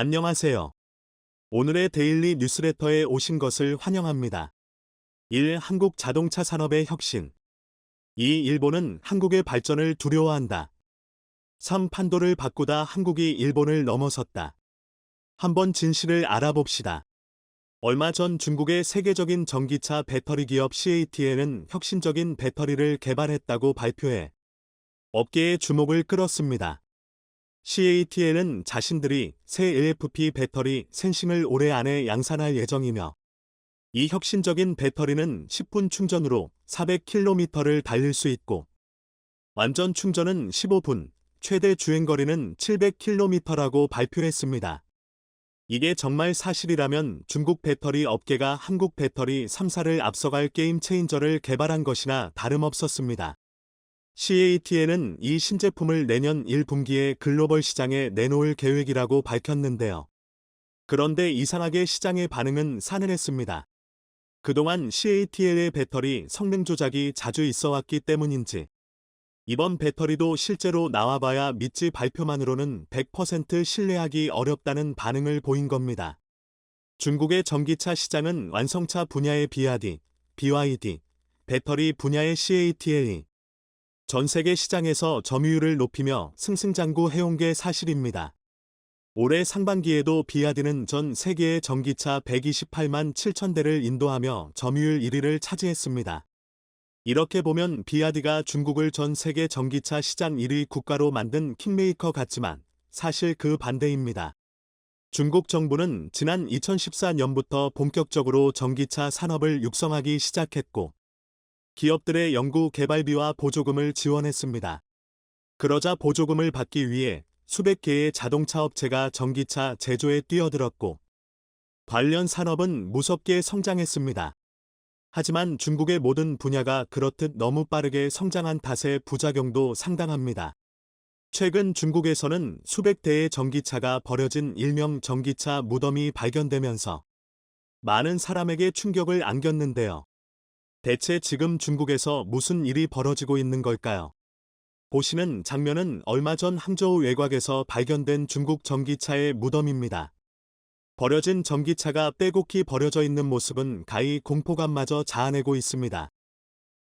안녕하세요. 오늘의 데일리 뉴스레터에 오신 것을 환영합니다. 1. 한국 자동차 산업의 혁신. 2. 일본은 한국의 발전을 두려워한다. 3. 판도를 바꾸다 한국이 일본을 넘어섰다. 한번 진실을 알아봅시다. 얼마 전 중국의 세계적인 전기차 배터리 기업 CATL은 혁신적인 배터리를 개발했다고 발표해 업계의 주목을 끌었습니다. CATL은 자신들이 새 LFP 배터리 센싱을 올해 안에 양산할 예정이며 이 혁신적인 배터리는 10분 충전으로 400km를 달릴 수 있고 완전 충전은 15분, 최대 주행거리는 700km라고 발표했습니다. 이게 정말 사실이라면 중국 배터리 업계가 한국 배터리 3사를 앞서갈 게임 체인저를 개발한 것이나 다름없었습니다. CATL은 이 신제품을 내년 1분기에 글로벌 시장에 내놓을 계획이라고 밝혔는데요. 그런데 이상하게 시장의 반응은 싸늘했습니다. 그동안 CATL의 배터리 성능 조작이 자주 있어왔기 때문인지 이번 배터리도 실제로 나와봐야 믿지 발표만으로는 100% 신뢰하기 어렵다는 반응을 보인 겁니다. 중국의 전기차 시장은 완성차 분야의 BYD, 배터리 분야의 CATL이 전 세계 시장에서 점유율을 높이며 승승장구해온 게 사실입니다. 올해 상반기에도 비아디는 전 세계의 전기차 128만 7천 대를 인도하며 점유율 1위를 차지했습니다. 이렇게 보면 비아디가 중국을 전 세계 전기차 시장 1위 국가로 만든 킹메이커 같지만 사실 그 반대입니다. 중국 정부는 지난 2014년부터 본격적으로 전기차 산업을 육성하기 시작했고 기업들의 연구 개발비와 보조금을 지원했습니다. 그러자 보조금을 받기 위해 수백 개의 자동차 업체가 전기차 제조에 뛰어들었고 관련 산업은 무섭게 성장했습니다. 하지만 중국의 모든 분야가 그렇듯 너무 빠르게 성장한 탓에 부작용도 상당합니다. 최근 중국에서는 수백 대의 전기차가 버려진 일명 전기차 무덤이 발견되면서 많은 사람에게 충격을 안겼는데요. 대체 지금 중국에서 무슨 일이 벌어지고 있는 걸까요? 보시는 장면은 얼마 전 항저우 외곽에서 발견된 중국 전기차의 무덤입니다. 버려진 전기차가 빼곡히 버려져 있는 모습은 가히 공포감마저 자아내고 있습니다.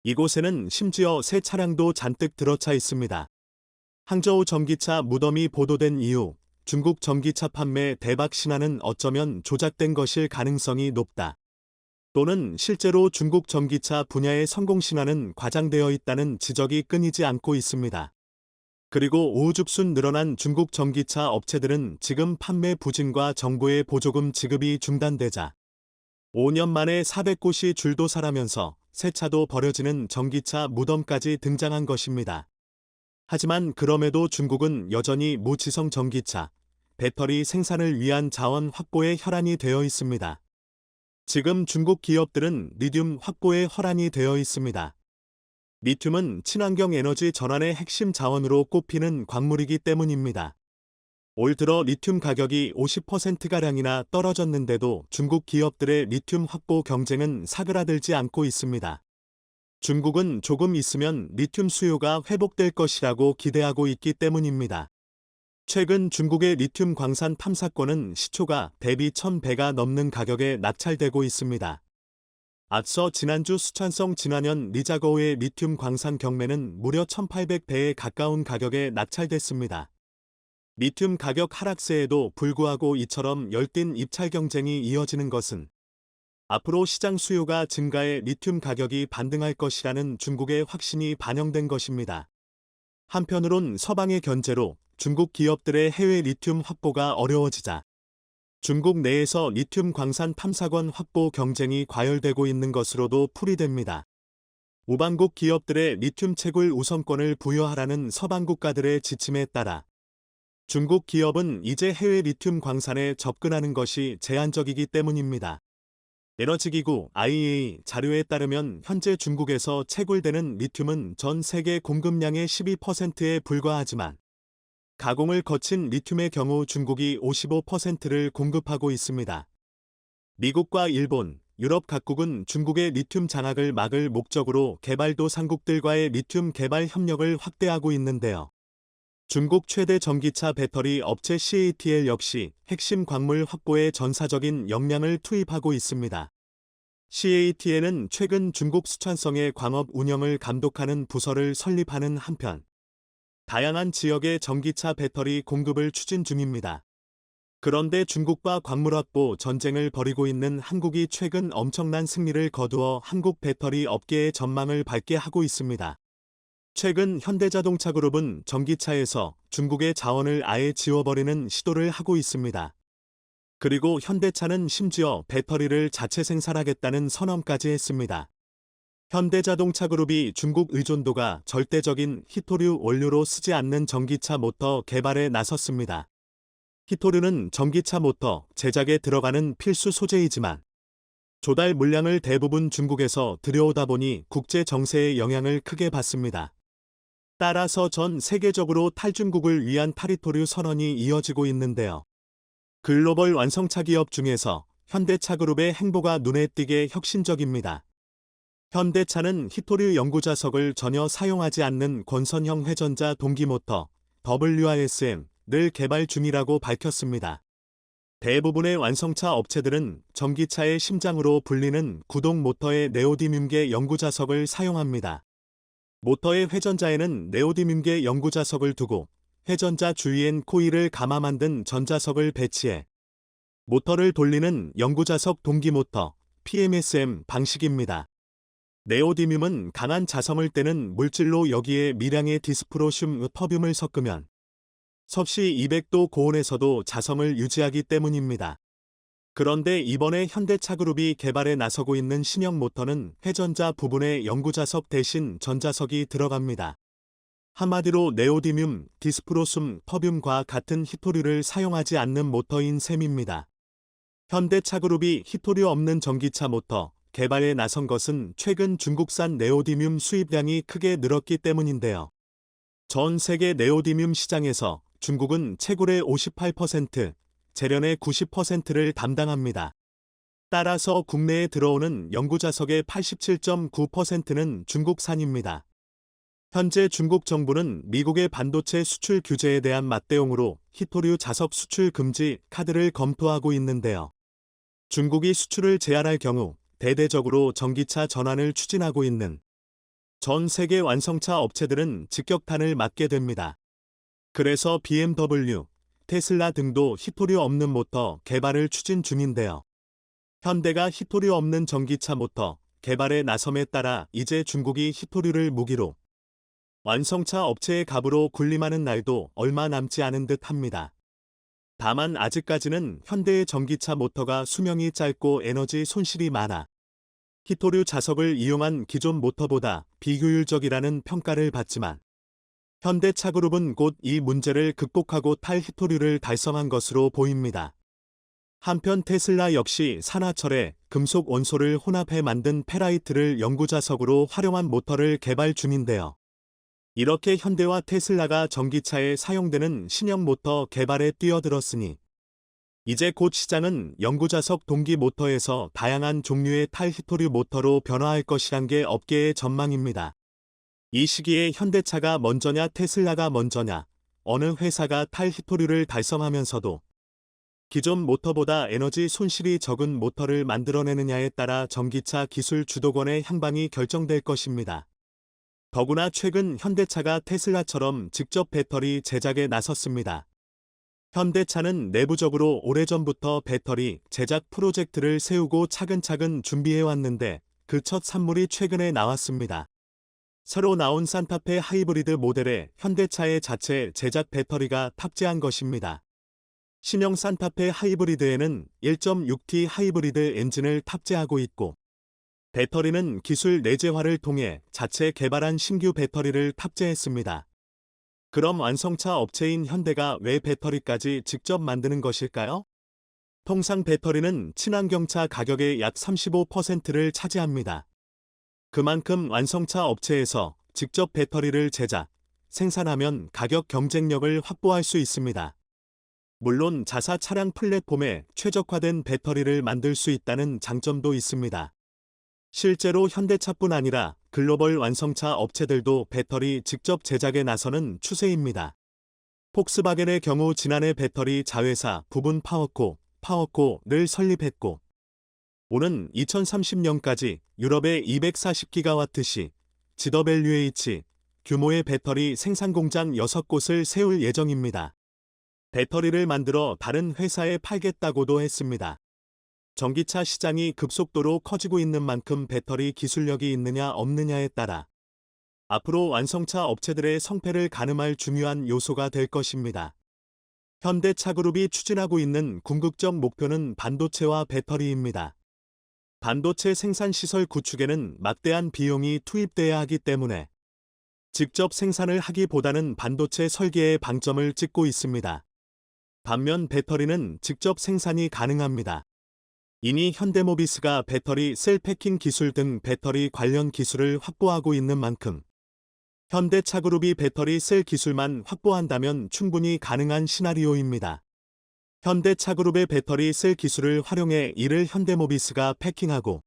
이곳에는 심지어 새 차량도 잔뜩 들어차 있습니다. 항저우 전기차 무덤이 보도된 이후 중국 전기차 판매 대박 신화는 어쩌면 조작된 것일 가능성이 높다. 또는 실제로 중국 전기차 분야의 성공 신화는 과장되어 있다는 지적이 끊이지 않고 있습니다. 그리고 우후죽순 늘어난 중국 전기차 업체들은 지금 판매 부진과 정부의 보조금 지급이 중단되자 5년 만에 400곳이 줄도사라면서 새 차도 버려지는 전기차 무덤까지 등장한 것입니다. 하지만 그럼에도 중국은 여전히 무지성 전기차, 배터리 생산을 위한 자원 확보에 혈안이 되어 있습니다. 지금 중국 기업들은 리튬 확보에 혈안이 되어 있습니다. 리튬은 친환경 에너지 전환의 핵심 자원으로 꼽히는 광물이기 때문입니다. 올 들어 리튬 가격이 50%가량이나 떨어졌는데도 중국 기업들의 리튬 확보 경쟁은 사그라들지 않고 있습니다. 중국은 조금 있으면 리튬 수요가 회복될 것이라고 기대하고 있기 때문입니다. 최근 중국의 리튬 광산 탐사권은 시초가 대비 1000배가 넘는 가격에 낙찰되고 있습니다. 앞서 지난주 수찬성 진화년 리자거우의 리튬 광산 경매는 무려 1800배에 가까운 가격에 낙찰됐습니다. 리튬 가격 하락세에도 불구하고 이처럼 열띤 입찰 경쟁이 이어지는 것은 앞으로 시장 수요가 증가해 리튬 가격이 반등할 것이라는 중국의 확신이 반영된 것입니다. 한편으론 서방의 견제로 중국 기업들의 해외 리튬 확보가 어려워지자 중국 내에서 리튬 광산 탐사권 확보 경쟁이 과열되고 있는 것으로도 풀이됩니다. 우방국 기업들의 리튬 채굴 우선권을 부여하라는 서방 국가들의 지침에 따라 중국 기업은 이제 해외 리튬 광산에 접근하는 것이 제한적이기 때문입니다. 에너지기구 IEA 자료에 따르면 현재 중국에서 채굴되는 리튬은 전 세계 공급량의 12%에 불과하지만 가공을 거친 리튬의 경우 중국이 55%를 공급하고 있습니다. 미국과 일본, 유럽 각국은 중국의 리튬 장악을 막을 목적으로 개발도상국들과의 리튬 개발 협력을 확대하고 있는데요. 중국 최대 전기차 배터리 업체 CATL 역시 핵심 광물 확보에 전사적인 역량을 투입하고 있습니다. CATL은 최근 중국 수천성의 광업 운영을 감독하는 부서를 설립하는 한편, 다양한 지역의 전기차 배터리 공급을 추진 중입니다. 그런데 중국과 광물 확보 전쟁을 벌이고 있는 한국이 최근 엄청난 승리를 거두어 한국 배터리 업계의 전망을 밝게 하고 있습니다. 최근 현대자동차그룹은 전기차에서 중국의 자원을 아예 지워버리는 시도를 하고 있습니다. 그리고 현대차는 심지어 배터리를 자체 생산하겠다는 선언까지 했습니다. 현대자동차그룹이 중국 의존도가 절대적인 히토류 원료로 쓰지 않는 전기차 모터 개발에 나섰습니다. 히토류는 전기차 모터 제작에 들어가는 필수 소재이지만 조달 물량을 대부분 중국에서 들여오다 보니 국제 정세의 영향을 크게 받습니다. 따라서 전 세계적으로 탈중국을 위한 탈히토류 선언이 이어지고 있는데요. 글로벌 완성차 기업 중에서 현대차그룹의 행보가 눈에 띄게 혁신적입니다. 현대차는 히토류 연구자석을 전혀 사용하지 않는 권선형 회전자 동기모터 WRSM을 개발 중이라고 밝혔습니다. 대부분의 완성차 업체들은 전기차의 심장으로 불리는 구동 모터의 네오디뮴계 연구자석을 사용합니다. 모터의 회전자에는 네오디뮴계 연구자석을 두고 회전자 주위엔 코일을 감아 만든 전자석을 배치해 모터를 돌리는 연구자석 동기모터 PMSM 방식입니다. 네오디뮴은 강한 자성을 떼는 물질로 여기에 미량의 디스프로슘 터뷴을 섞으면 섭씨 200도 고온에서도 자성을 유지하기 때문입니다. 그런데 이번에 현대차그룹이 개발에 나서고 있는 신형 모터는 회전자 부분에 연구자석 대신 전자석이 들어갑니다. 한마디로 네오디뮴, 디스프로숨, 터뷴과 같은 히토류를 사용하지 않는 모터인 셈입니다. 현대차그룹이 히토류 없는 전기차 모터 개발에 나선 것은 최근 중국산 네오디뮴 수입량이 크게 늘었기 때문인데요. 전 세계 네오디뮴 시장에서 중국은 채굴의 58%, 재련의 90%를 담당합니다. 따라서 국내에 들어오는 연구자석의 87.9%는 중국산입니다. 현재 중국 정부는 미국의 반도체 수출 규제에 대한 맞대응으로 히토류 자석 수출 금지 카드를 검토하고 있는데요. 중국이 수출을 제한할 경우 대대적으로 전기차 전환을 추진하고 있는 전 세계 완성차 업체들은 직격탄을 맞게 됩니다. 그래서 BMW, 테슬라 등도 히토류 없는 모터 개발을 추진 중인데요. 현대가 히토류 없는 전기차 모터 개발에 나섬에 따라 이제 중국이 히토류를 무기로 완성차 업체의 갑으로 군림하는 날도 얼마 남지 않은 듯 합니다. 다만 아직까지는 현대의 전기차 모터가 수명이 짧고 에너지 손실이 많아 히토류 자석을 이용한 기존 모터보다 비효율적이라는 평가를 받지만 현대차그룹은 곧 이 문제를 극복하고 탈히토류를 달성한 것으로 보입니다. 한편 테슬라 역시 산화철에 금속 원소를 혼합해 만든 페라이트를 연구자석으로 활용한 모터를 개발 중인데요. 이렇게 현대와 테슬라가 전기차에 사용되는 신형 모터 개발에 뛰어들었으니 이제 곧 시장은 연구자석 동기 모터에서 다양한 종류의 탈히토류 모터로 변화할 것이란 게 업계의 전망입니다. 이 시기에 현대차가 먼저냐 테슬라가 먼저냐 어느 회사가 탈히토류를 달성하면서도 기존 모터보다 에너지 손실이 적은 모터를 만들어내느냐에 따라 전기차 기술 주도권의 향방이 결정될 것입니다. 더구나 최근 현대차가 테슬라처럼 직접 배터리 제작에 나섰습니다. 현대차는 내부적으로 오래전부터 배터리 제작 프로젝트를 세우고 차근차근 준비해왔는데 그 첫 산물이 최근에 나왔습니다. 새로 나온 산타페 하이브리드 모델에 현대차의 자체 제작 배터리가 탑재한 것입니다. 신형 산타페 하이브리드에는 1.6T 하이브리드 엔진을 탑재하고 있고 배터리는 기술 내재화를 통해 자체 개발한 신규 배터리를 탑재했습니다. 그럼 완성차 업체인 현대가 왜 배터리까지 직접 만드는 것일까요? 통상 배터리는 친환경차 가격의 약 35%를 차지합니다. 그만큼 완성차 업체에서 직접 배터리를 제작, 생산하면 가격 경쟁력을 확보할 수 있습니다. 물론 자사 차량 플랫폼에 최적화된 배터리를 만들 수 있다는 장점도 있습니다. 실제로 현대차뿐 아니라 글로벌 완성차 업체들도 배터리 직접 제작에 나서는 추세입니다. 폭스바겐의 경우 지난해 배터리 자회사 부분 파워코를 설립했고, 오는 2030년까지 유럽에 240기가와트시 GWh 규모의 배터리 생산 공장 6곳을 세울 예정입니다. 배터리를 만들어 다른 회사에 팔겠다고도 했습니다. 전기차 시장이 급속도로 커지고 있는 만큼 배터리 기술력이 있느냐 없느냐에 따라 앞으로 완성차 업체들의 성패를 가늠할 중요한 요소가 될 것입니다. 현대차그룹이 추진하고 있는 궁극적 목표는 반도체와 배터리입니다. 반도체 생산 시설 구축에는 막대한 비용이 투입돼야 하기 때문에 직접 생산을 하기보다는 반도체 설계에 방점을 찍고 있습니다. 반면 배터리는 직접 생산이 가능합니다. 이니 현대모비스가 배터리 셀 패킹 기술 등 배터리 관련 기술을 확보하고 있는 만큼 현대차그룹이 배터리 셀 기술만 확보한다면 충분히 가능한 시나리오입니다. 현대차그룹의 배터리 셀 기술을 활용해 이를 현대모비스가 패킹하고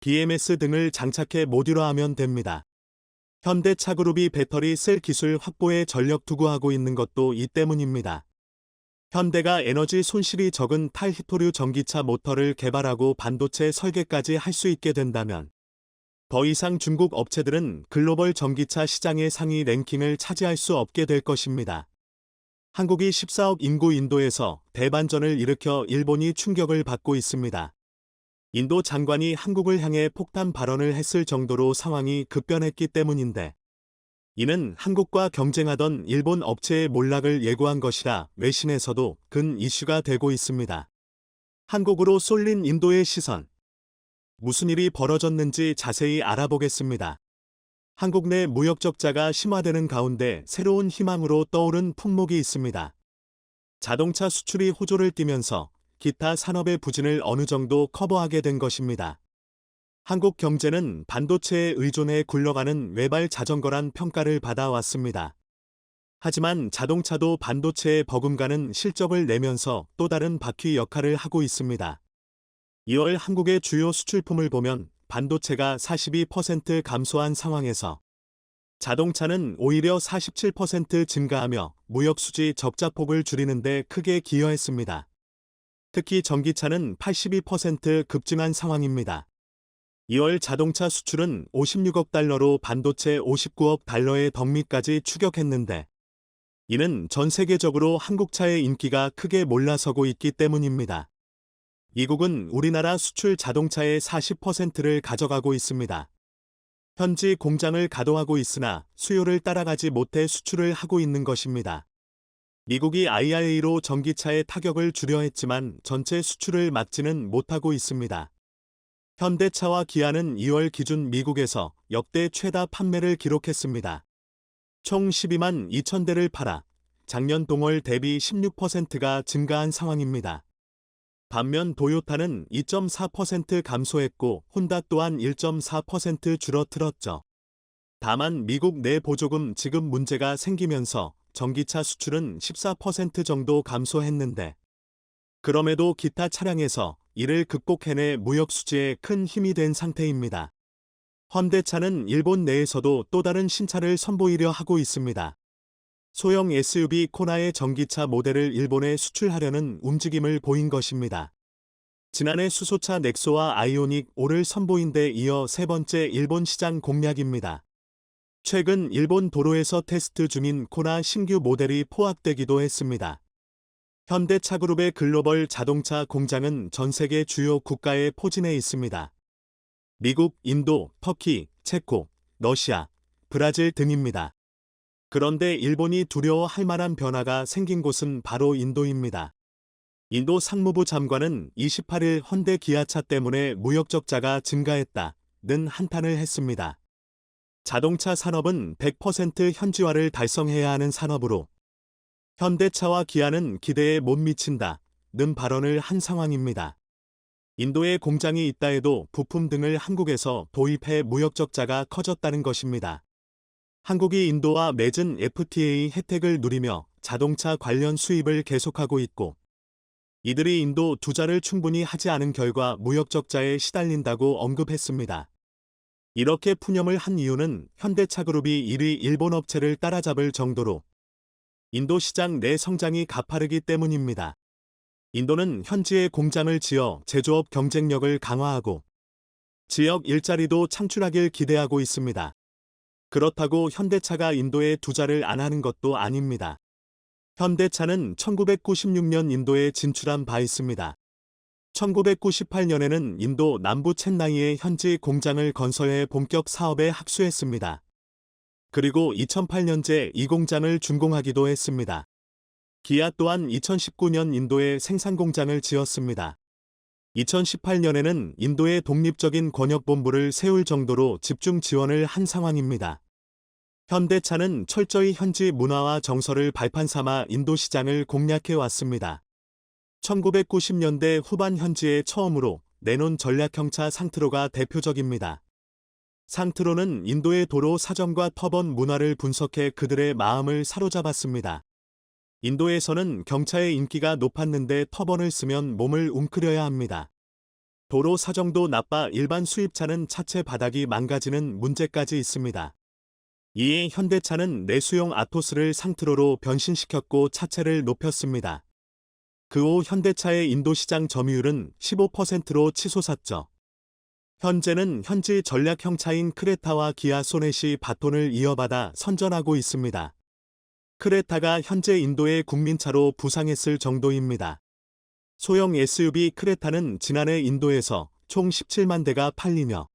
BMS 등을 장착해 모듈화하면 됩니다. 현대차그룹이 배터리 셀 기술 확보에 전력 투구하고 있는 것도 이 때문입니다. 현대가 에너지 손실이 적은 탈히토류 전기차 모터를 개발하고 반도체 설계까지 할 수 있게 된다면 더 이상 중국 업체들은 글로벌 전기차 시장의 상위 랭킹을 차지할 수 없게 될 것입니다. 한국이 14억 인구 인도에서 대반전을 일으켜 일본이 충격을 받고 있습니다. 인도 장관이 한국을 향해 폭탄 발언을 했을 정도로 상황이 급변했기 때문인데 이는 한국과 경쟁하던 일본 업체의 몰락을 예고한 것이라 외신에서도 근 이슈가 되고 있습니다. 한국으로 쏠린 인도의 시선. 무슨 일이 벌어졌는지 자세히 알아보겠습니다. 한국 내 무역 적자가 심화되는 가운데 새로운 희망으로 떠오른 품목이 있습니다. 자동차 수출이 호조를 띠면서 기타 산업의 부진을 어느 정도 커버하게 된 것입니다. 한국 경제는 반도체에 의존해 굴러가는 외발 자전거란 평가를 받아왔습니다. 하지만 자동차도 반도체에 버금가는 실적을 내면서 또 다른 바퀴 역할을 하고 있습니다. 2월 한국의 주요 수출품을 보면 반도체가 42% 감소한 상황에서 자동차는 오히려 47% 증가하며 무역수지 적자폭을 줄이는 데 크게 기여했습니다. 특히 전기차는 82% 급증한 상황입니다. 2월 자동차 수출은 56억 달러로 반도체 59억 달러의 덕미까지 추격했는데 이는 전 세계적으로 한국차의 인기가 크게 몰라서고 있기 때문입니다. 미국은 우리나라 수출 자동차의 40%를 가져가고 있습니다. 현지 공장을 가동하고 있으나 수요를 따라가지 못해 수출을 하고 있는 것입니다. 미국이 IRA로 전기차의 타격을 주려 했지만 전체 수출을 막지는 못하고 있습니다. 현대차와 기아는 2월 기준 미국에서 역대 최다 판매를 기록했습니다. 총 12만 2천 대를 팔아 작년 동월 대비 16%가 증가한 상황입니다. 반면 도요타는 2.4% 감소했고 혼다 또한 1.4% 줄어들었죠. 다만 미국 내 보조금 지급 문제가 생기면서 전기차 수출은 14% 정도 감소했는데 그럼에도 기타 차량에서 이를 극복해내 무역 수지에 큰 힘이 된 상태입니다. 현대차는 일본 내에서도 또 다른 신차를 선보이려 하고 있습니다. 소형 SUV 코나의 전기차 모델을 일본에 수출하려는 움직임을 보인 것입니다. 지난해 수소차 넥소와 아이오닉 5를 선보인 데 이어 세 번째 일본 시장 공략입니다. 최근 일본 도로에서 테스트 중인 코나 신규 모델이 포악되기도 했습니다. 현대차그룹의 글로벌 자동차 공장은 전 세계 주요 국가에 포진해 있습니다. 미국, 인도, 터키, 체코, 러시아, 브라질 등입니다. 그런데 일본이 두려워할 만한 변화가 생긴 곳은 바로 인도입니다. 인도 상무부 장관은 28일 현대 기아차 때문에 무역 적자가 증가했다는 한탄을 했습니다. 자동차 산업은 100% 현지화를 달성해야 하는 산업으로 현대차와 기아는 기대에 못 미친다는 발언을 한 상황입니다. 인도에 공장이 있다 해도 부품 등을 한국에서 도입해 무역 적자가 커졌다는 것입니다. 한국이 인도와 맺은 FTA 혜택을 누리며 자동차 관련 수입을 계속하고 있고 이들이 인도 투자를 충분히 하지 않은 결과 무역 적자에 시달린다고 언급했습니다. 이렇게 푸념을 한 이유는 현대차그룹이 1위 일본 업체를 따라잡을 정도로 인도 시장 내 성장이 가파르기 때문입니다. 인도는 현지에 공장을 지어 제조업 경쟁력을 강화하고 지역 일자리도 창출하길 기대하고 있습니다. 그렇다고 현대차가 인도에 투자를 안 하는 것도 아닙니다. 현대차는 1996년 인도에 진출한 바 있습니다. 1998년에는 인도 남부 챈나이에 현지 공장을 건설해 본격 사업에 합수했습니다. 그리고 2008년째 이 공장을 준공하기도 했습니다. 기아 또한 2019년 인도에 생산 공장을 지었습니다. 2018년에는 인도에 독립적인 권역본부를 세울 정도로 집중 지원을 한 상황입니다. 현대차는 철저히 현지 문화와 정서를 발판 삼아 인도 시장을 공략해 왔습니다. 1990년대 후반 현지에 처음으로 내놓은 전략형차 상트로가 대표적입니다. 상트로는 인도의 도로 사정과 터번 문화를 분석해 그들의 마음을 사로잡았습니다. 인도에서는 경차의 인기가 높았는데 터번을 쓰면 몸을 웅크려야 합니다. 도로 사정도 나빠 일반 수입차는 차체 바닥이 망가지는 문제까지 있습니다. 이에 현대차는 내수용 아토스를 상트로로 변신시켰고 차체를 높였습니다. 그 후 현대차의 인도 시장 점유율은 15%로 치솟았죠. 현재는 현지 전략형차인 크레타와 기아 소넷이 바톤을 이어받아 선전하고 있습니다. 크레타가 현재 인도의 국민차로 부상했을 정도입니다. 소형 SUV 크레타는 지난해 인도에서 총 17만 대가 팔리며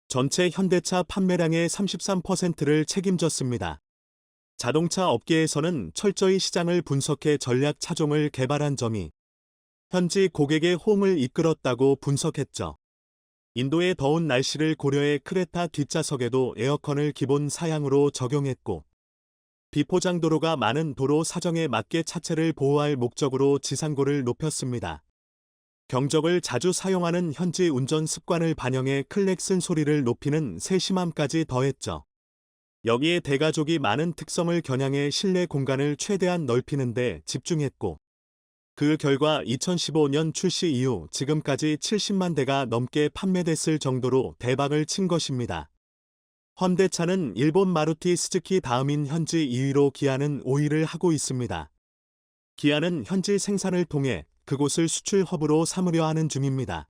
전체 현대차 판매량의 33%를 책임졌습니다. 자동차 업계에서는 철저히 시장을 분석해 전략 차종을 개발한 점이 현지 고객의 호응을 이끌었다고 분석했죠. 인도의 더운 날씨를 고려해 크레타 뒷좌석에도 에어컨을 기본 사양으로 적용했고 비포장도로가 많은 도로 사정에 맞게 차체를 보호할 목적으로 지상고를 높였습니다. 경적을 자주 사용하는 현지 운전 습관을 반영해 클렉슨 소리를 높이는 세심함까지 더했죠. 여기에 대가족이 많은 특성을 겨냥해 실내 공간을 최대한 넓히는 데 집중했고 그 결과 2015년 출시 이후 지금까지 70만 대가 넘게 판매됐을 정도로 대박을 친 것입니다. 현대차는 일본 마루티 스즈키 다음인 현지 2위로 기아는 5위를 하고 있습니다. 기아는 현지 생산을 통해 그곳을 수출 허브로 삼으려 하는 중입니다.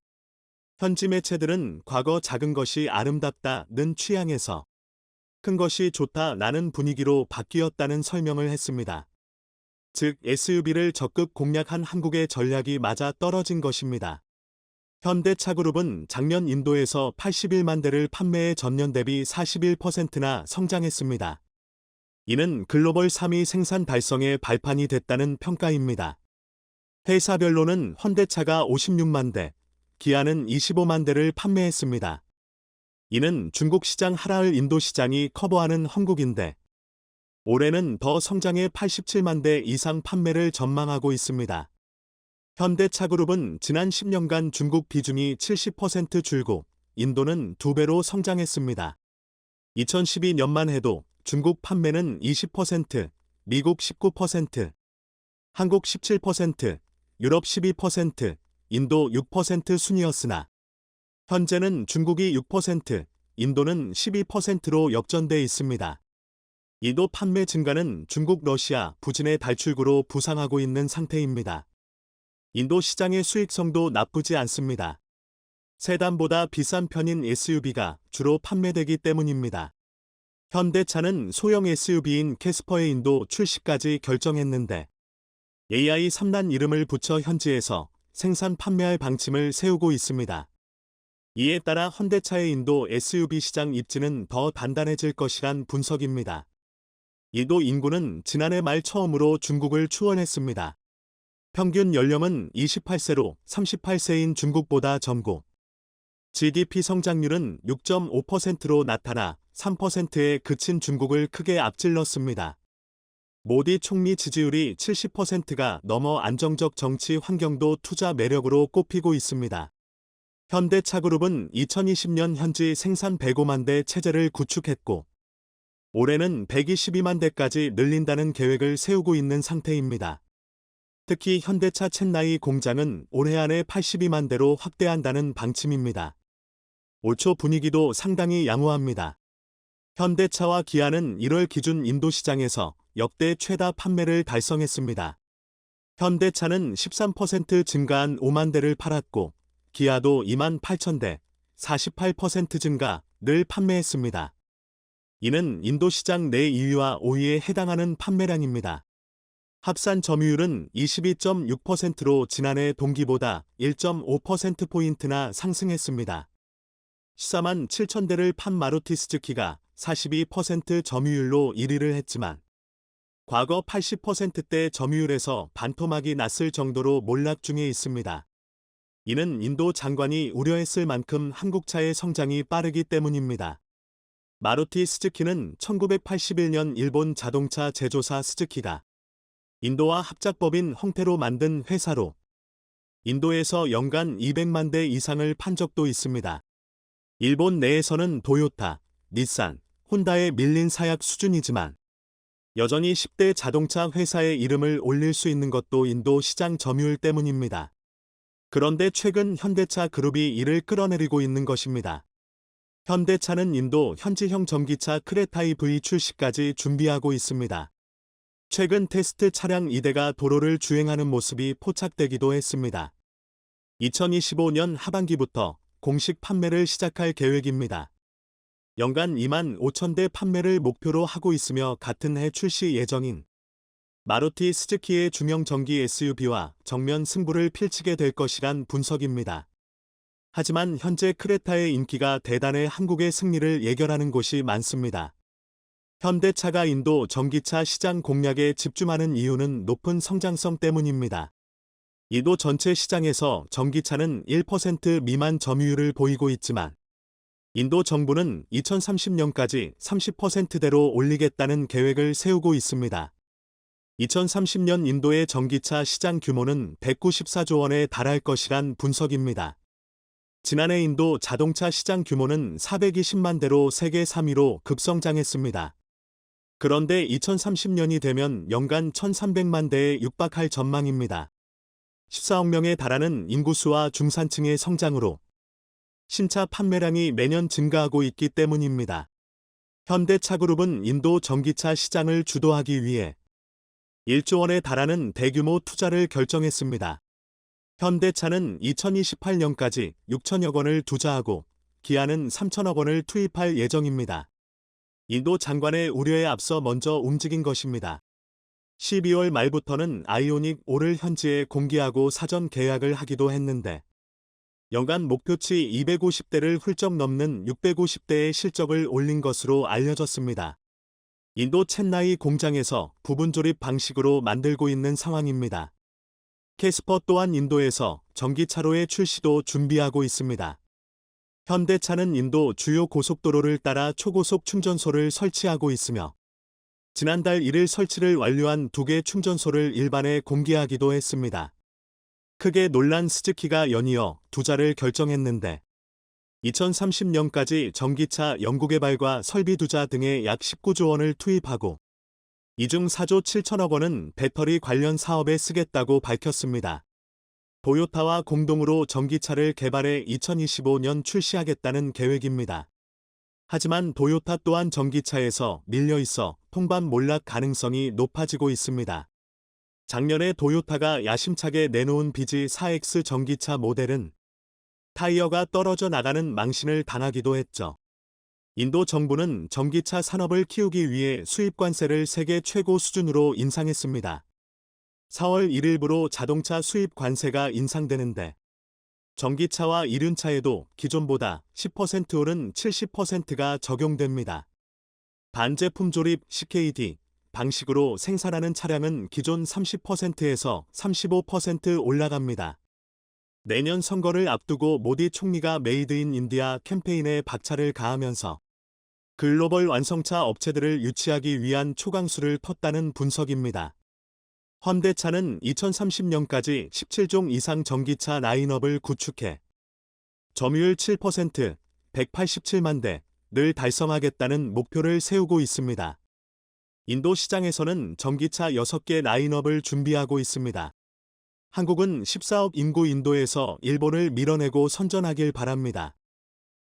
현지 매체들은 과거 작은 것이 아름답다는 취향에서 큰 것이 좋다라는 분위기로 바뀌었다는 설명을 했습니다. 즉 SUV를 적극 공략한 한국의 전략이 맞아 떨어진 것입니다. 현대차그룹은 작년 인도에서 81만 대를 판매해 전년 대비 41%나 성장했습니다. 이는 글로벌 3위 생산 달성의 발판이 됐다는 평가입니다. 회사별로는 현대차가 56만 대, 기아는 25만 대를 판매했습니다. 이는 중국 시장 하락을 인도 시장이 커버하는 한국인데 올해는 더 성장해 87만 대 이상 판매를 전망하고 있습니다. 현대차그룹은 지난 10년간 중국 비중이 70% 줄고 인도는 2배로 성장했습니다. 2012년만 해도 중국 판매는 20%, 미국 19%, 한국 17%, 유럽 12%, 인도 6% 순이었으나 현재는 중국이 6%, 인도는 12%로 역전돼 있습니다. 인도 판매 증가는 중국 러시아 부진의 달출구로 부상하고 있는 상태입니다. 인도 시장의 수익성도 나쁘지 않습니다. 세단보다 비싼 편인 SUV가 주로 판매되기 때문입니다. 현대차는 소형 SUV인 캐스퍼의 인도 출시까지 결정했는데 AI 3란 이름을 붙여 현지에서 생산 판매할 방침을 세우고 있습니다. 이에 따라 현대차의 인도 SUV 시장 입지는 더 단단해질 것이란 분석입니다. 인도 인구는 지난해 말 처음으로 중국을 추월했습니다. 평균 연령은 28세로 38세인 중국보다 젊고 GDP 성장률은 6.5%로 나타나 3%에 그친 중국을 크게 앞질렀습니다. 모디 총리 지지율이 70%가 넘어 안정적 정치 환경도 투자 매력으로 꼽히고 있습니다. 현대차그룹은 2020년 현지 생산 105만 대 체제를 구축했고 올해는 122만 대까지 늘린다는 계획을 세우고 있는 상태입니다. 특히 현대차 챈나이 공장은 올해 안에 82만 대로 확대한다는 방침입니다. 올 초 분위기도 상당히 양호합니다. 현대차와 기아는 1월 기준 인도 시장에서 역대 최다 판매를 달성했습니다. 현대차는 13% 증가한 5만 대를 팔았고, 기아도 2만 8천 대, 48% 증가를 판매했습니다. 이는 인도 시장 내 2위와 5위에 해당하는 판매량입니다. 합산 점유율은 22.6%로 지난해 동기보다 1.5%포인트나 상승했습니다. 14만 7천 대를 판 마루티 스즈키가 42% 점유율로 1위를 했지만 과거 80%대 점유율에서 반토막이 났을 정도로 몰락 중에 있습니다. 이는 인도 장관이 우려했을 만큼 한국차의 성장이 빠르기 때문입니다. 마루티 스즈키는 1981년 일본 자동차 제조사 스즈키가 인도와 합작법인 형태로 만든 회사로 인도에서 연간 200만 대 이상을 판 적도 있습니다. 일본 내에서는 도요타, 닛산, 혼다에 밀린 사약 수준이지만 여전히 10대 자동차 회사의 이름을 올릴 수 있는 것도 인도 시장 점유율 때문입니다. 그런데 최근 현대차 그룹이 이를 끌어내리고 있는 것입니다. 현대차는 인도 현지형 전기차 크레타 EV 출시까지 준비하고 있습니다. 최근 테스트 차량 2대가 도로를 주행하는 모습이 포착되기도 했습니다. 2025년 하반기부터 공식 판매를 시작할 계획입니다. 연간 2만 5천 대 판매를 목표로 하고 있으며 같은 해 출시 예정인 마루티 스즈키의 중형 전기 SUV와 정면 승부를 펼치게 될 것이란 분석입니다. 하지만 현재 크레타의 인기가 대단해 한국의 승리를 예견하는 곳이 많습니다. 현대차가 인도 전기차 시장 공략에 집중하는 이유는 높은 성장성 때문입니다. 인도 전체 시장에서 전기차는 1% 미만 점유율을 보이고 있지만 인도 정부는 2030년까지 30%대로 올리겠다는 계획을 세우고 있습니다. 2030년 인도의 전기차 시장 규모는 194조 원에 달할 것이란 분석입니다. 지난해 인도 자동차 시장 규모는 420만 대로 세계 3위로 급성장했습니다. 그런데 2030년이 되면 연간 1,300만 대에 육박할 전망입니다. 14억 명에 달하는 인구수와 중산층의 성장으로 신차 판매량이 매년 증가하고 있기 때문입니다. 현대차그룹은 인도 전기차 시장을 주도하기 위해 1조 원에 달하는 대규모 투자를 결정했습니다. 현대차는 2028년까지 6천억 원을 투자하고 기아는 3천억 원을 투입할 예정입니다. 인도 장관의 우려에 앞서 먼저 움직인 것입니다. 12월 말부터는 아이오닉 5를 현지에 공개하고 사전 계약을 하기도 했는데 연간 목표치 250대를 훌쩍 넘는 650대의 실적을 올린 것으로 알려졌습니다. 인도 첸나이 공장에서 부분 조립 방식으로 만들고 있는 상황입니다. 캐스퍼 또한 인도에서 전기차로의 출시도 준비하고 있습니다. 현대차는 인도 주요 고속도로를 따라 초고속 충전소를 설치하고 있으며 지난달 1일 설치를 완료한 2개 충전소를 일반에 공개하기도 했습니다. 크게 놀란 스즈키가 연이어 투자를 결정했는데 2030년까지 전기차 연구개발과 설비 투자 등에 약 19조 원을 투입하고 이 중 4조 7천억 원은 배터리 관련 사업에 쓰겠다고 밝혔습니다. 도요타와 공동으로 전기차를 개발해 2025년 출시하겠다는 계획입니다. 하지만 도요타 또한 전기차에서 밀려 있어 통반 몰락 가능성이 높아지고 있습니다. 작년에 도요타가 야심차게 내놓은 BZ4X 전기차 모델은 타이어가 떨어져 나가는 망신을 당하기도 했죠. 인도 정부는 전기차 산업을 키우기 위해 수입 관세를 세계 최고 수준으로 인상했습니다. 4월 1일부로 자동차 수입 관세가 인상되는데 전기차와 이륜차에도 기존보다 10% 오른 70%가 적용됩니다. 반제품 조립 CKD 방식으로 생산하는 차량은 기존 30%에서 35% 올라갑니다. 내년 선거를 앞두고 모디 총리가 메이드 인 인디아 캠페인에 박차를 가하면서 글로벌 완성차 업체들을 유치하기 위한 초강수를 텄다는 분석입니다. 현대차는 2030년까지 17종 이상 전기차 라인업을 구축해 점유율 7%, 187만 대를 달성하겠다는 목표를 세우고 있습니다. 인도 시장에서는 전기차 6개 라인업을 준비하고 있습니다. 한국은 14억 인구 인도에서 일본을 밀어내고 선전하길 바랍니다.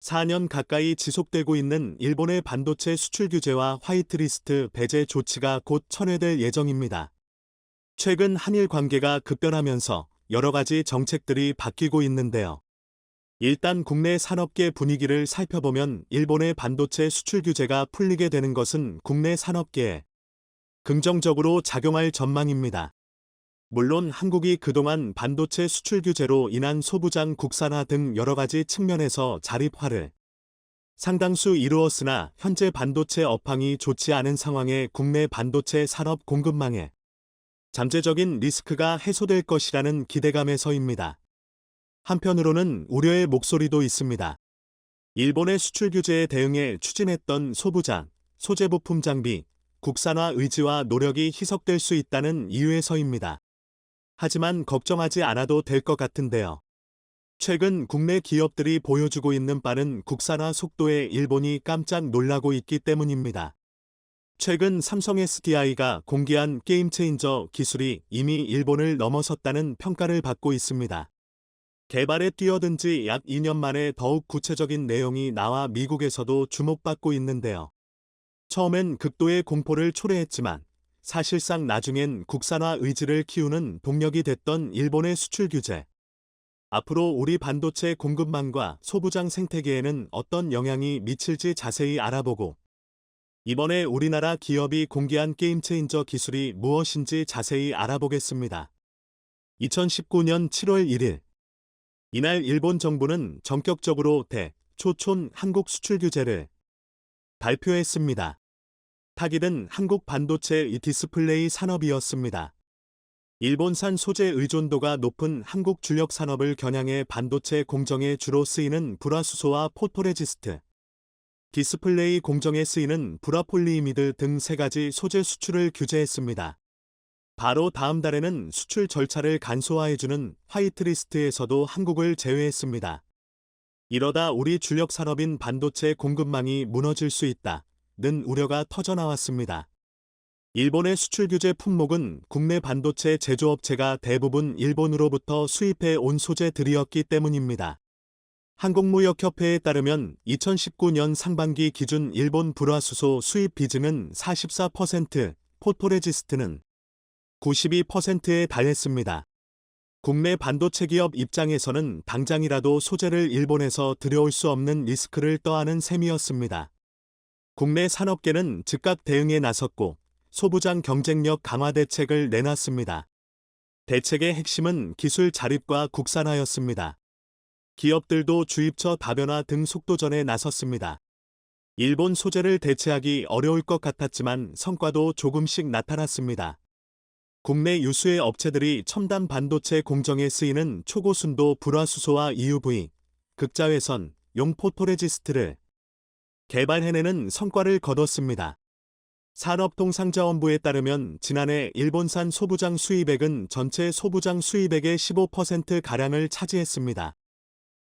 4년 가까이 지속되고 있는 일본의 반도체 수출 규제와 화이트리스트 배제 조치가 곧 철회될 예정입니다. 최근 한일 관계가 급변하면서 여러 가지 정책들이 바뀌고 있는데요. 일단 국내 산업계 분위기를 살펴보면 일본의 반도체 수출 규제가 풀리게 되는 것은 국내 산업계에 긍정적으로 작용할 전망입니다. 물론 한국이 그동안 반도체 수출 규제로 인한 소부장 국산화 등 여러 가지 측면에서 자립화를 상당수 이루었으나 현재 반도체 업황이 좋지 않은 상황에 국내 반도체 산업 공급망에 잠재적인 리스크가 해소될 것이라는 기대감에서입니다. 한편으로는 우려의 목소리도 있습니다. 일본의 수출 규제에 대응해 추진했던 소부장, 소재부품 장비, 국산화 의지와 노력이 희석될 수 있다는 이유에서입니다. 하지만 걱정하지 않아도 될 것 같은데요. 최근 국내 기업들이 보여주고 있는 빠른 국산화 속도에 일본이 깜짝 놀라고 있기 때문입니다. 최근 삼성 SDI가 공개한 게임 체인저 기술이 이미 일본을 넘어섰다는 평가를 받고 있습니다. 개발에 뛰어든 지 약 2년 만에 더욱 구체적인 내용이 나와 미국에서도 주목받고 있는데요. 처음엔 극도의 공포를 초래했지만 사실상 나중엔 국산화 의지를 키우는 동력이 됐던 일본의 수출 규제. 앞으로 우리 반도체 공급망과 소부장 생태계에는 어떤 영향이 미칠지 자세히 알아보고 이번에 우리나라 기업이 공개한 게임 체인저 기술이 무엇인지 자세히 알아보겠습니다. 2019년 7월 1일 이날 일본 정부는 전격적으로 초촌 한국 수출 규제를 발표했습니다. 타깃은 한국 반도체 디스플레이 산업이었습니다. 일본산 소재 의존도가 높은 한국 주력 산업을 겨냥해 반도체 공정에 주로 쓰이는 불화수소와 포토레지스트, 디스플레이 공정에 쓰이는 불화폴리이미드 등 3가지 소재 수출을 규제했습니다. 바로 다음 달에는 수출 절차를 간소화해주는 화이트리스트에서도 한국을 제외했습니다. 이러다 우리 주력 산업인 반도체 공급망이 무너질 수 있다는 우려가 터져나왔습니다. 일본의 수출 규제 품목은 국내 반도체 제조업체가 대부분 일본으로부터 수입해 온 소재들이었기 때문입니다. 한국무역협회에 따르면 2019년 상반기 기준 일본 불화수소 수입 비중은 44%, 포토레지스트는 92%에 달했습니다. 국내 반도체 기업 입장에서는 당장이라도 소재를 일본에서 들여올 수 없는 리스크를 떠안은 셈이었습니다. 국내 산업계는 즉각 대응에 나섰고 소부장 경쟁력 강화 대책을 내놨습니다. 대책의 핵심은 기술 자립과 국산화였습니다. 기업들도 주입처 다변화 등 속도전에 나섰습니다. 일본 소재를 대체하기 어려울 것 같았지만 성과도 조금씩 나타났습니다. 국내 유수의 업체들이 첨단 반도체 공정에 쓰이는 초고순도 불화수소와 EUV, 극자외선, 용 포토레지스트를 개발해내는 성과를 거뒀습니다. 산업통상자원부에 따르면 지난해 일본산 소부장 수입액은 전체 소부장 수입액의 15%가량을 차지했습니다.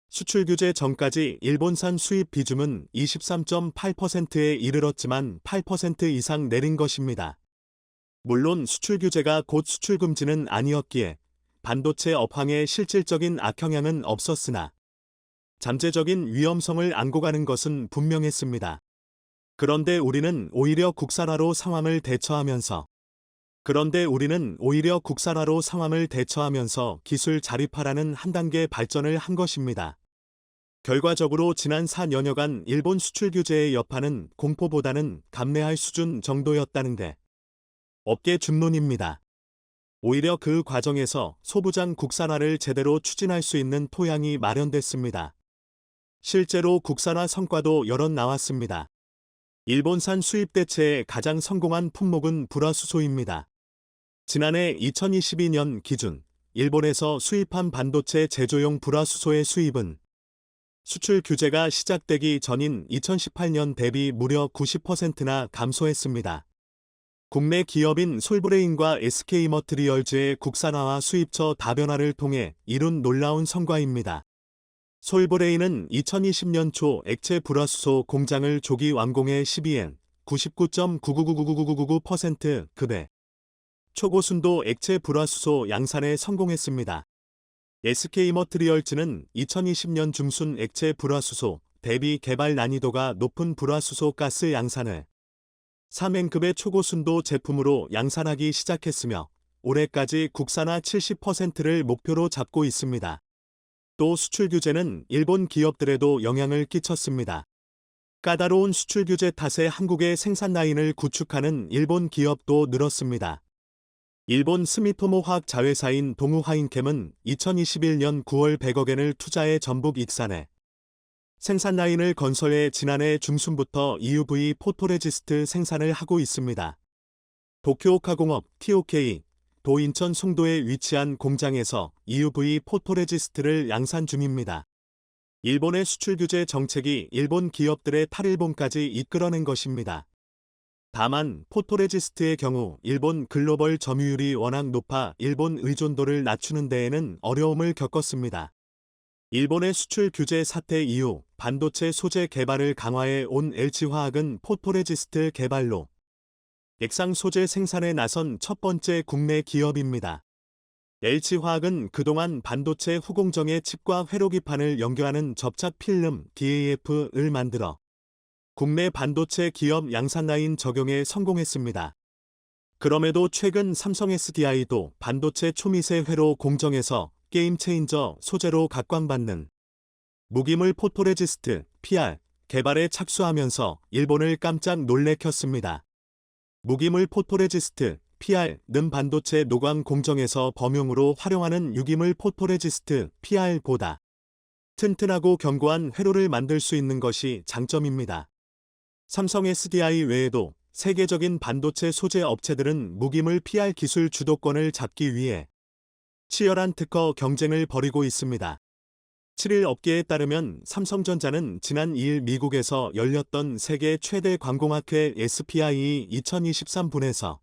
수출 규제 전까지 일본산 수입 비중은 23.8%에 이르렀지만 8% 이상 내린 것입니다. 물론 수출 규제가 곧 수출 금지는 아니었기에 반도체 업황에 실질적인 악영향은 없었으나 잠재적인 위험성을 안고 가는 것은 분명했습니다. 그런데 우리는 오히려 국산화로 상황을 대처하면서 기술 자립화라는 한 단계 발전을 한 것입니다. 결과적으로 지난 4년여간 일본 수출 규제의 여파는 공포보다는 감내할 수준 정도였다는 게 업계 준론입니다. 오히려 그 과정에서 소부장 국산화를 제대로 추진할 수 있는 토양이 마련됐습니다. 실제로 국산화 성과도 여럿 나왔습니다. 일본산 수입 대체에 가장 성공한 품목은 불화수소입니다. 지난해 2022년 기준 일본에서 수입한 반도체 제조용 불화수소의 수입은 수출 규제가 시작되기 전인 2018년 대비 무려 90%나 감소했습니다. 국내 기업인 솔브레인과 SK머트리얼즈의 국산화와 수입처 다변화를 통해 이룬 놀라운 성과입니다. 솔브레인은 2020년 초 액체 불화수소 공장을 조기 완공해 12엔 99.9999999% 급의 초고순도 액체 불화수소 양산에 성공했습니다. SK머트리얼즈는 2020년 중순 액체 불화수소 대비 개발 난이도가 높은 불화수소 가스 양산을 3N급의 초고순도 제품으로 양산하기 시작했으며 올해까지 국산화 70%를 목표로 잡고 있습니다. 또 수출 규제는 일본 기업들에도 영향을 끼쳤습니다. 까다로운 수출 규제 탓에 한국의 생산 라인을 구축하는 일본 기업도 늘었습니다. 일본 스미토모 화학 자회사인 동우화인캠은 2021년 9월 100억엔을 투자해 전북 익산에 생산 라인을 건설해 지난해 중순부터 EUV 포토레지스트 생산을 하고 있습니다. 도쿄오카공업 TOK 도 인천 송도에 위치한 공장에서 EUV 포토레지스트를 양산 중입니다. 일본의 수출 규제 정책이 일본 기업들의 탈일본까지 이끌어낸 것입니다. 다만 포토레지스트의 경우 일본 글로벌 점유율이 워낙 높아 일본 의존도를 낮추는 데에는 어려움을 겪었습니다. 일본의 수출 규제 사태 이후 반도체 소재 개발을 강화해 온 LG화학은 포토레지스트 개발로 액상 소재 생산에 나선 첫 번째 국내 기업입니다. LG화학은 그동안 반도체 후공정의 칩과 회로기판을 연결하는 접착 필름 DAF를 만들어 국내 반도체 기업 양산 라인 적용에 성공했습니다. 그럼에도 최근 삼성 SDI도 반도체 초미세 회로 공정에서 게임 체인저 소재로 각광받는 무기물 포토레지스트 PR 개발에 착수하면서 일본을 깜짝 놀래켰습니다. 무기물 포토레지스트 PR는 반도체 노광 공정에서 범용으로 활용하는 유기물 포토레지스트 PR보다 튼튼하고 견고한 회로를 만들 수 있는 것이 장점입니다. 삼성 SDI 외에도 세계적인 반도체 소재 업체들은 무기물 PR 기술 주도권을 잡기 위해 치열한 특허 경쟁을 벌이고 있습니다. 7일 업계에 따르면 삼성전자는 지난 2일 미국에서 열렸던 세계 최대 광공학회 SPIE 2023분에서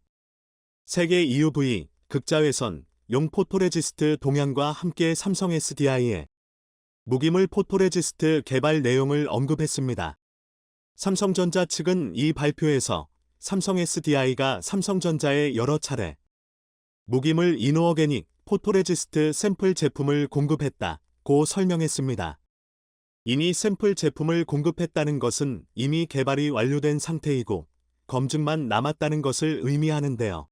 세계 EUV 극자외선 용 포토레지스트 동향과 함께 삼성 SDI의 무기물 포토레지스트 개발 내용을 언급했습니다. 삼성전자 측은 이 발표에서 삼성 SDI가 삼성전자에 여러 차례 무기물 이노어게닉 포토레지스트 샘플 제품을 공급했다고 설명했습니다. 이니 샘플 제품을 공급했다는 것은 이미 개발이 완료된 상태이고 검증만 남았다는 것을 의미하는데요.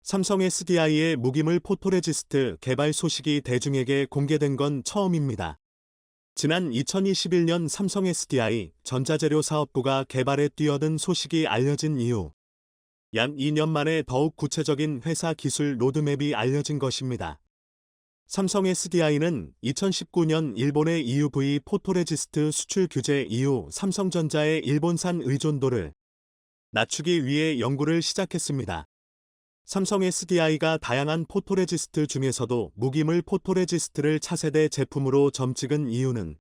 삼성 SDI의 무기물 포토레지스트 개발 소식이 대중에게 공개된 건 처음입니다. 지난 2021년 삼성 SDI 전자재료 사업부가 개발에 뛰어든 소식이 알려진 이후 약 2년 만에 더욱 구체적인 회사 기술 로드맵이 알려진 것입니다. 삼성 SDI는 2019년 일본의 EUV 포토레지스트 수출 규제 이후 삼성전자의 일본산 의존도를 낮추기 위해 연구를 시작했습니다. 삼성 SDI가 다양한 포토레지스트 중에서도 무기물 포토레지스트를 차세대 제품으로 점찍은 이유는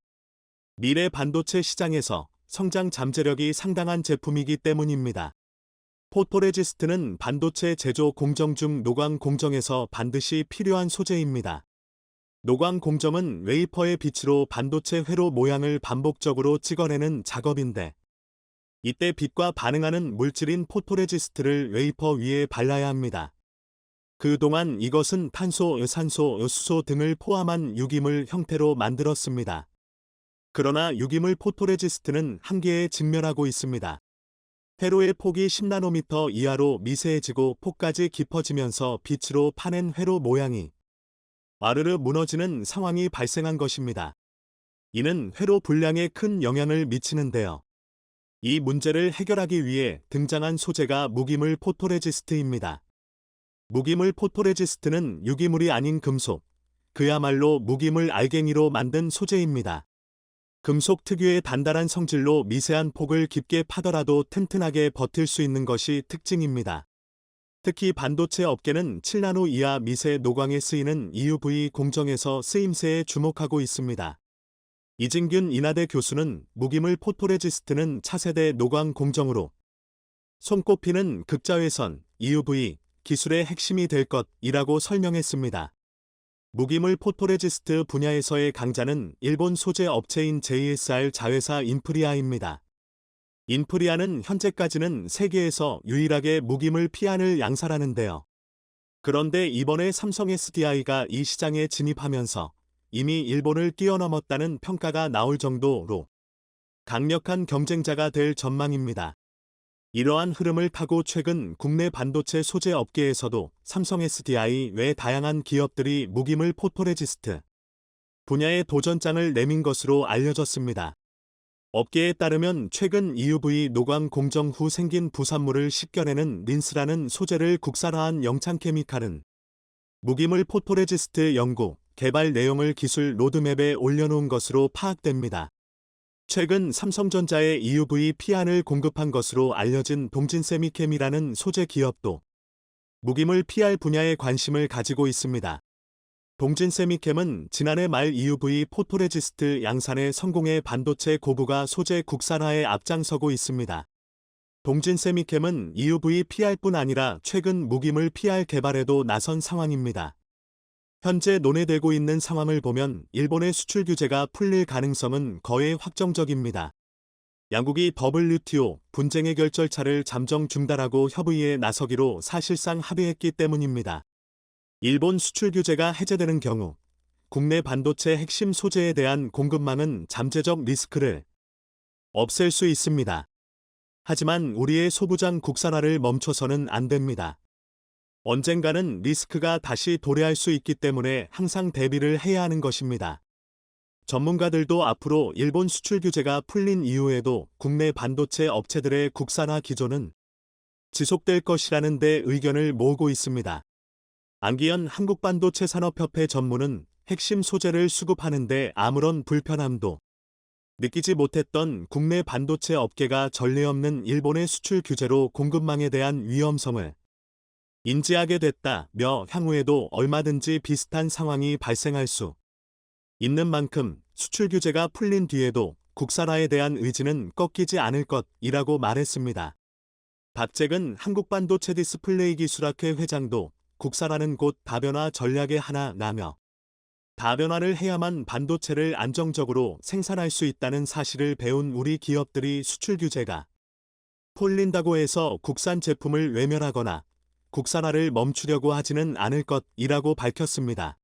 미래 반도체 시장에서 성장 잠재력이 상당한 제품이기 때문입니다. 포토레지스트는 반도체 제조 공정 중 노광 공정에서 반드시 필요한 소재입니다. 노광 공정은 웨이퍼의 빛으로 반도체 회로 모양을 반복적으로 찍어내는 작업인데 이때 빛과 반응하는 물질인 포토레지스트를 웨이퍼 위에 발라야 합니다. 그동안 이것은 탄소, 산소, 수소 등을 포함한 유기물 형태로 만들었습니다. 그러나 유기물 포토레지스트는 한계에 직면하고 있습니다. 회로의 폭이 10나노미터 이하로 미세해지고 폭까지 깊어지면서 빛으로 파낸 회로 모양이 와르르 무너지는 상황이 발생한 것입니다. 이는 회로 분량에 큰 영향을 미치는데요. 이 문제를 해결하기 위해 등장한 소재가 무기물 포토레지스트입니다. 무기물 포토레지스트는 유기물이 아닌 금속, 그야말로 무기물 알갱이로 만든 소재입니다. 금속 특유의 단단한 성질로 미세한 폭을 깊게 파더라도 튼튼하게 버틸 수 있는 것이 특징입니다. 특히 반도체 업계는 7나노 이하 미세 노광에 쓰이는 EUV 공정에서 쓰임새에 주목하고 있습니다. 이진균 인하대 교수는 무기물 포토레지스트는 차세대 노광 공정으로 손꼽히는 극자외선 EUV 기술의 핵심이 될 것이라고 설명했습니다. 무기물 포토레지스트 분야에서의 강자는 일본 소재 업체인 JSR 자회사 인프리아입니다. 인프리아는 현재까지는 세계에서 유일하게 무기물 피안을 양산하는데요. 그런데 이번에 삼성 SDI가 이 시장에 진입하면서 이미 일본을 뛰어넘었다는 평가가 나올 정도로 강력한 경쟁자가 될 전망입니다. 이러한 흐름을 타고 최근 국내 반도체 소재 업계에서도 삼성 SDI 외 다양한 기업들이 무기물 포토레지스트 분야에 도전장을 내민 것으로 알려졌습니다. 업계에 따르면 최근 EUV 노광 공정 후 생긴 부산물을 씻겨내는 린스라는 소재를 국산화한 영창케미칼은 무기물 포토레지스트 연구, 개발 내용을 기술 로드맵에 올려놓은 것으로 파악됩니다. 최근 삼성전자에 EUV P안을 공급한 것으로 알려진 동진세미캠이라는 소재 기업도 무기물 PR 분야에 관심을 가지고 있습니다. 동진세미캠은 지난해 말 EUV 포토레지스트 양산의 성공해 반도체 고부가 소재 국산화에 앞장서고 있습니다. 동진세미캠은 EUV PR뿐 아니라 최근 무기물 PR 개발에도 나선 상황입니다. 현재 논의되고 있는 상황을 보면 일본의 수출 규제가 풀릴 가능성은 거의 확정적입니다. 양국이 WTO 분쟁 해결 절차를 잠정 중단하고 협의에 나서기로 사실상 합의했기 때문입니다. 일본 수출 규제가 해제되는 경우 국내 반도체 핵심 소재에 대한 공급망은 잠재적 리스크를 없앨 수 있습니다. 하지만 우리의 소부장 국산화를 멈춰서는 안 됩니다. 언젠가는 리스크가 다시 도래할 수 있기 때문에 항상 대비를 해야 하는 것입니다. 전문가들도 앞으로 일본 수출 규제가 풀린 이후에도 국내 반도체 업체들의 국산화 기조는 지속될 것이라는 데 의견을 모으고 있습니다. 안기현 한국반도체산업협회 전무는 핵심 소재를 수급하는데 아무런 불편함도 느끼지 못했던 국내 반도체 업계가 전례 없는 일본의 수출 규제로 공급망에 대한 위험성을 인지하게 됐다며 향후에도 얼마든지 비슷한 상황이 발생할 수 있는 만큼 수출 규제가 풀린 뒤에도 국산화에 대한 의지는 꺾이지 않을 것이라고 말했습니다. 박재근 한국반도체 디스플레이 기술학회 회장도 국산화는 곧 다변화 전략의 하나라며 다변화를 해야만 반도체를 안정적으로 생산할 수 있다는 사실을 배운 우리 기업들이 수출 규제가 풀린다고 해서 국산 제품을 외면하거나 국산화를 멈추려고 하지는 않을 것이라고 밝혔습니다.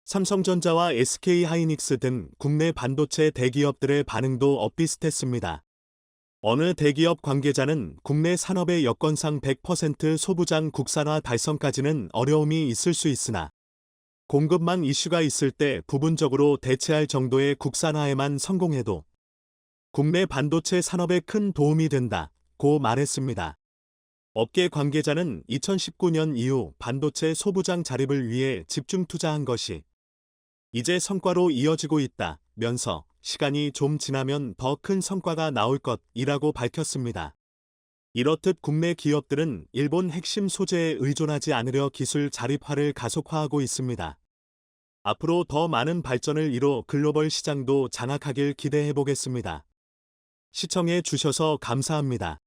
삼성전자와 SK하이닉스 등 국내 반도체 대기업들의 반응도 엇비슷했습니다. 어느 대기업 관계자는 국내 산업의 여건상 100% 소부장 국산화 달성까지는 어려움이 있을 수 있으나 공급망 이슈가 있을 때 부분적으로 대체할 정도의 국산화에만 성공해도 국내 반도체 산업에 큰 도움이 된다고 말했습니다. 업계 관계자는 2019년 이후 반도체 소부장 자립을 위해 집중 투자한 것이 이제 성과로 이어지고 있다면서 시간이 좀 지나면 더 큰 성과가 나올 것이라고 밝혔습니다. 이렇듯 국내 기업들은 일본 핵심 소재에 의존하지 않으려 기술 자립화를 가속화하고 있습니다. 앞으로 더 많은 발전을 이뤄 글로벌 시장도 장악하길 기대해 보겠습니다. 시청해 주셔서 감사합니다.